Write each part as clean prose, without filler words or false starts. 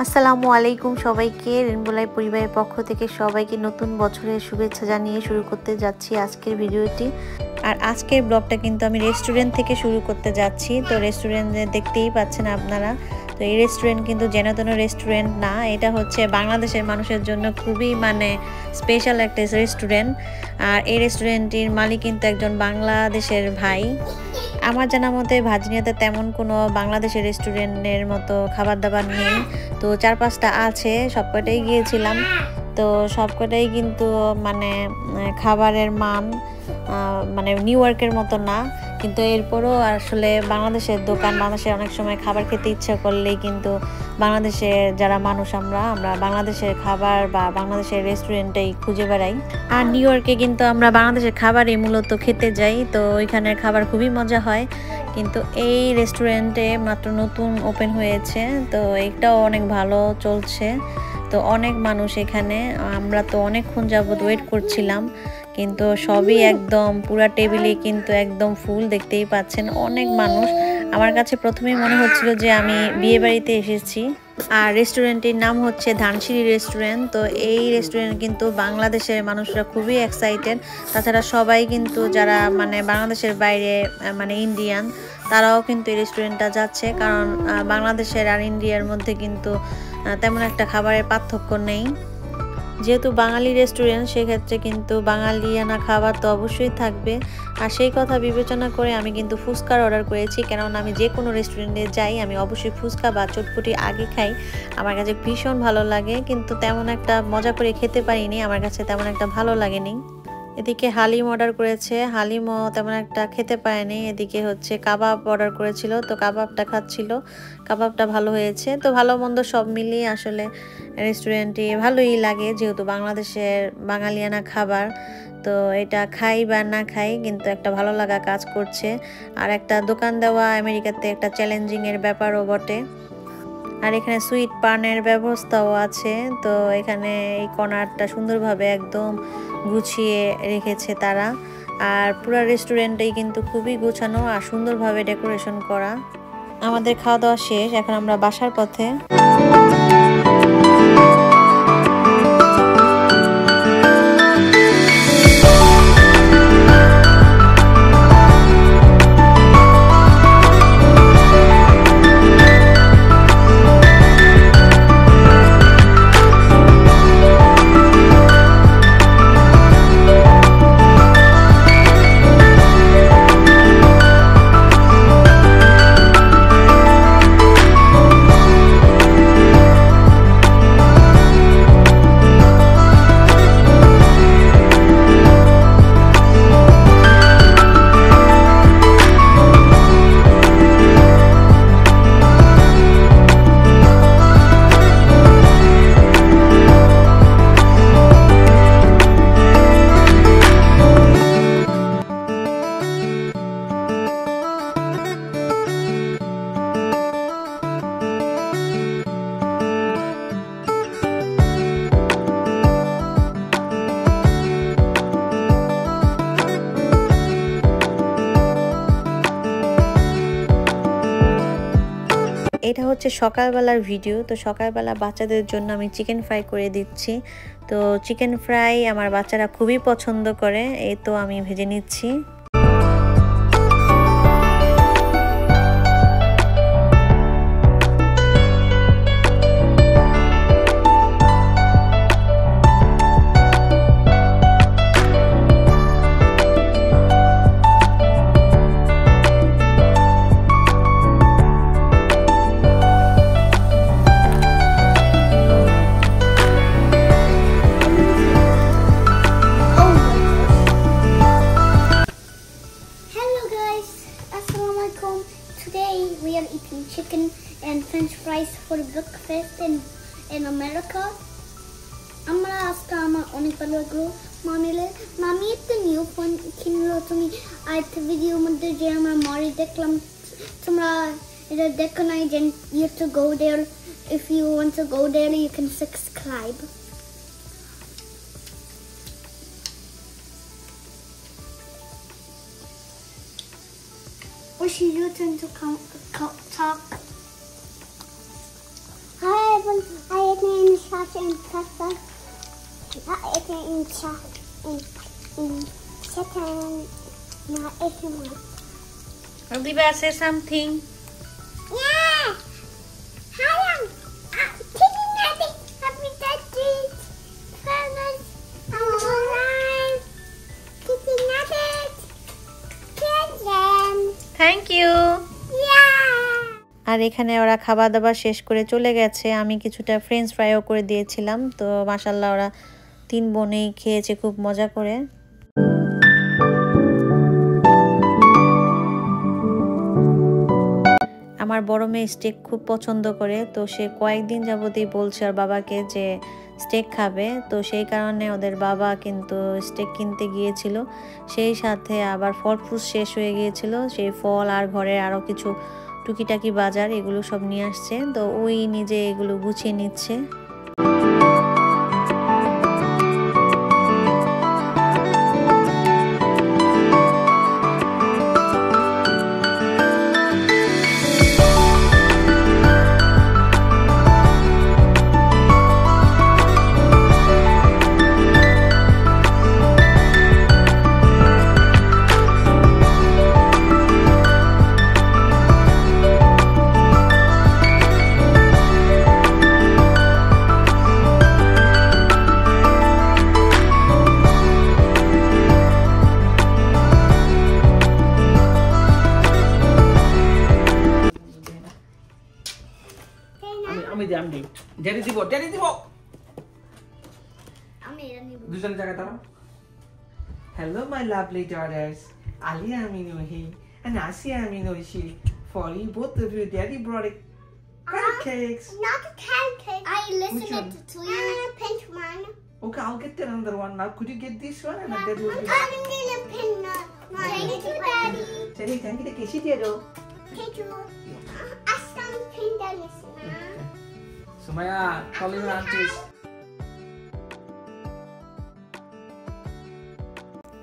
আসসালামু আলাইকুম সবাইকে রেইনবো লাইফ পরিবারের পক্ষ থেকে সবাইকে নতুন বছরের শুভেচ্ছা জানিয়ে শুরু করতে যাচ্ছি আজকের ভিডিওটি। আর আজকের ব্লগটা কিন্তু আমি রেস্টুরেন্ট থেকে শুরু করতে যাচ্ছি। তো রেস্টুরেন্টে দেখতেই পাচ্ছেন আপনারা। তো এই রেস্টুরেন্ট কিন্তু যেন তেন রেস্টুরেন্ট না, এটা হচ্ছে বাংলাদেশের মানুষের জন্য খুবই স্পেশাল একটা রেস্টুরেন্ট। আর এই রেস্টুরেন্টটির মালিক কিন্তু একজন বাংলাদেশের ভাই। আমার জানা মতে ভার্জিনিয়াতে তেমন কোনো বাংলাদেশের রেস্টুরেন্টের মতো খাবার দাবার নেই। তো 4-5টা আছে, সবকটাই গিয়েছিলাম। তো সবকটাই কিন্তু খাবারের মান নিউ ইয়র্কের মতো না, কিন্তু এরপরও আসলে বাংলাদেশের দোকান, বাংলাদেশে অনেক সময় খাবার খেতে ইচ্ছা করলেই কিন্তু বাংলাদেশের যারা মানুষ আমরা বাংলাদেশের খাবার বা বাংলাদেশের রেস্টুরেন্টেই খুঁজে বেড়াই। আর নিউ ইয়র্কে কিন্তু আমরা বাংলাদেশের খাবারই মূলত খেতে যাই। তো ওইখানের খাবার খুবই মজা হয়। কিন্তু এই রেস্টুরেন্টে মাত্র নতুন ওপেন হয়েছে, তো এটাও অনেক ভালো চলছে। তো অনেক মানুষ এখানে, আমরা তো অনেকক্ষণ যাবত ওয়েট করছিলাম, কিন্তু সবই একদম পুরা টেবিলে কিন্তু একদম ফুল, দেখতেই পাচ্ছেন অনেক মানুষ। আমার কাছে প্রথমেই মনে হচ্ছিল যে আমি বিয়ে বাড়িতে এসেছি। আর রেস্টুরেন্টটির নাম হচ্ছে ধানসিঁড়ি রেস্টুরেন্ট। তো এই রেস্টুরেন্ট কিন্তু বাংলাদেশের মানুষরা খুবই এক্সাইটেড। তাছাড়া সবাই কিন্তু যারা বাংলাদেশের বাইরে ইন্ডিয়ান, তারাও কিন্তু এই রেস্টুরেন্টটা যাচ্ছে, কারণ বাংলাদেশের আর ইন্ডিয়ার মধ্যে কিন্তু তেমন একটা খাবারের পার্থক্য নেই। যেহেতু বাঙালি রেস্টুরেন্ট, সেক্ষেত্রে কিন্তু বাঙালিয়ানা খাবার তো অবশ্যই থাকবে। আর সেই কথা বিবেচনা করে আমি কিন্তু ফুচকার অর্ডার করেছি, কেননা আমি যে কোনো রেস্টুরেন্টে যাই আমি অবশ্যই ফুচকা বা চটপটি আগে খাই। আমার কাছে ভীষণ ভালো লাগে, কিন্তু তেমন একটা মজা করে খেতে পারিনি, আমার কাছে তেমন একটা ভালো লাগেনি। এদিকে হালিম অর্ডার করেছে, হালিমও তেমন একটা খেতে পারেনি। এদিকে হচ্ছে কাবাব অর্ডার করেছিল, তো কাবাবটা খাচ্ছিল, কাবাবটা ভালো হয়েছে। তো ভালো মন্দ সব মিলিয়ে আসলে রেস্টুরেন্টটি ভালোই লাগে, যেহেতু বাংলাদেশের বাঙালিয়ানা খাবার। তো এটা খাই বা না খাই, কিন্তু একটা ভালো লাগা কাজ করছে। আর একটা দোকান দেওয়া আমেরিকাতে একটা চ্যালেঞ্জিংয়ের ব্যাপারও বটে। আর এখানে সুইট পানের ব্যবস্থাও আছে। তো এখানে এই কর্নারটা সুন্দরভাবে একদম গুছিয়ে রেখেছে তারা। আর পুরো রেস্টুরেন্টটাই কিন্তু খুবই গোছানো আর সুন্দরভাবে ডেকোরেশন করা। আমাদের খাওয়া দাওয়া শেষ, এখন আমরা বাসার পথে। এটা হচ্ছে সকালবেলার ভিডিও। তো সকালবেলা বাচ্চাদের জন্য আমি চিকেন ফ্রাই করে দিচ্ছি। তো চিকেন ফ্রাই আমার বাচ্চারা খুবই পছন্দ করে, এই তো আমি ভেজে নিচ্ছি। Today we are eating chicken and french fries for breakfast in America. আমরা আজকে আমার অনেক ভালো লাগলো মামিলে। মামি একটা নিউ ফোন কিনলো তুমি আরেকটা ভিডিওর মধ্যে, যে আমরা মরে দেখলাম। তোমরা এটা দেখো নাই, যে you have to go there. If you want to go there you can subscribe. Wish you turn to talk. Hi everyone. Tasche in Kasse. Ja, ich in second. Ja, ich immer. Olivia, say something. Yeah. Hi. Kitty Natty. Happy birthday. Fellas. Alright. Kitty Natty. Children. Thank you. Yeah. আর এখানে ওরা খাবার দাবার শেষ করে চলে গেছে। আমি কিছুটা ফ্রেঞ্চ ফ্রাইও করে দিয়েছিলাম। তো মাশাআল্লাহ ওরা 3 বোনেই খেয়েছে খুব মজা করে। আমার বড় মেয়ে স্টেক খুব পছন্দ করে, তো সে কয়েকদিন যাবতই বলছে আর বাবাকে যে স্টেক খাবে। তো সেই কারণে ওদের বাবা কিন্তু স্টেক কিনতে গিয়েছিল, সেই সাথে আবার ফল ফ্রুট শেষ হয়ে গিয়েছিল, সেই ফল আর ঘরে আরও কিছু টুকিটাকি বাজার এগুলো সব নিয়ে আসছে। তো ওই নিজে এগুলো গুছিয়ে নিচ্ছে। আমি দিই ড্যাডি দিব দুজনের জায়গায় দাঁড়াও। Hello my lovely daughters, Alia Aminohi and Asia Aminoshi. For you both of you, Daddy brought pancakes. Not a pancake. I Which one? listened to you. Pink one. Okay, I'll get another one now. Could you get this one? And then we'll I'm get... getting a pink one. Thank you, Daddy. Say thank you to Kishi Dedo. Thank you. I stand pink Daddy. Sumaya, call your aunties.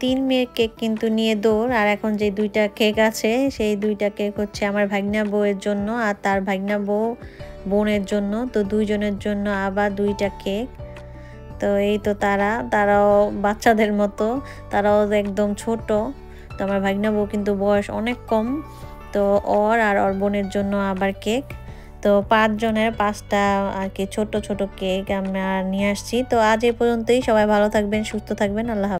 3 মেয়ের cake কিন্তু নিয়ে দৌড়। আর এখন যে 2টা cake আছে সেই 2টা কেক হচ্ছে আমার ভাগনা বউয়ের জন্য আর তার ভাগনা বউ বোনের জন্য। তো দুইজনের জন্য আবার 2টা কেক। তো এই তো তারাও বাচ্চাদের মতো, তারাও একদম ছোট। তো আমার ভাগনা বউ কিন্তু বয়স অনেক কম। তো ওর আর ওর বোনের জন্য আবার কেক। তো 5 জনের 5টা আর কি ছোট ছোট কেক আমরা নিয়ে আসছি। তো আজ এই পর্যন্তই। সবাই ভালো থাকবেন, সুস্থ থাকবেন। আল্লাহ হাফেজ।